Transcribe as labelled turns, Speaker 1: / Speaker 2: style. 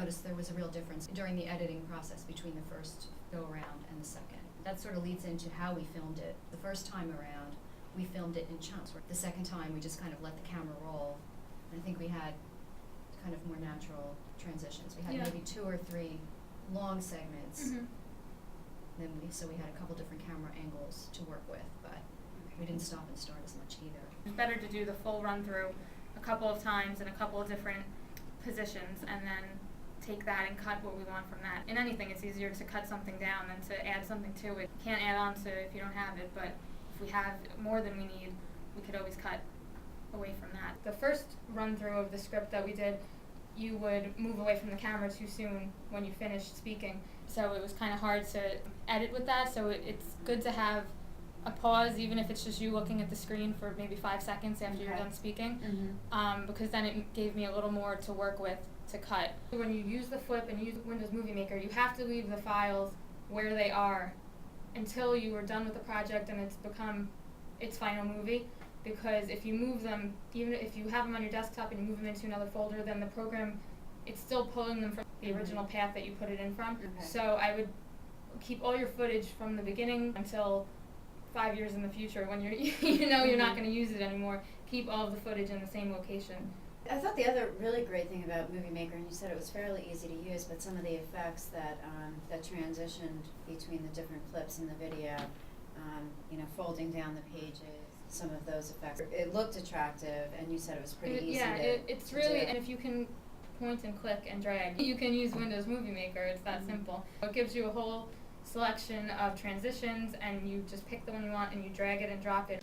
Speaker 1: noticed there was a real difference during the editing process between the first go-around and the second. That sort of leads into how we filmed it. The first time around, we filmed it in chunks. The second time, we just kind of let the camera roll. And I think we had kind of more natural transitions. We had maybe 2 or 3 long segments. So we had a couple different camera angles to work with, but we didn't stop and start as much either.
Speaker 2: It's better to do the full run through a couple of times in a couple of different positions and then take that and cut what we want from that. In anything, it's easier to cut something down than to add something to it. You can't add on to if you don't have it, but if we have more than we need, we could always cut away from that. The first run through of the script that we did, you would move away from the camera too soon when you finished speaking. So it was kind of hard to edit with that, so it's good to have a pause, even if it's just you looking at the screen for maybe 5 seconds after you're done speaking, because then it gave me a little more to work with to cut. When you use the flip and use Windows Movie Maker, you have to leave the files where they are until you are done with the project and it's become its final movie, because if you move them, even if you have them on your desktop and you move them into another folder, then the program, it's still pulling them from the original path that you put it in from. So I would keep all your footage from the beginning until 5 years in the future when you're not going to use it anymore. Keep all of the footage in the same location.
Speaker 3: I thought the other really great thing about Movie Maker, and you said it was fairly easy to use, but some of the effects that that transitioned between the different clips in the video, folding down the pages, some of those effects. It looked attractive, and you said it was pretty easy
Speaker 2: it's
Speaker 3: to
Speaker 2: really,
Speaker 3: do.
Speaker 2: and if you can point and click and drag, you can use Windows Movie Maker. It's that simple. It gives you a whole selection of transitions, and you just pick the one you want and you drag it and drop it.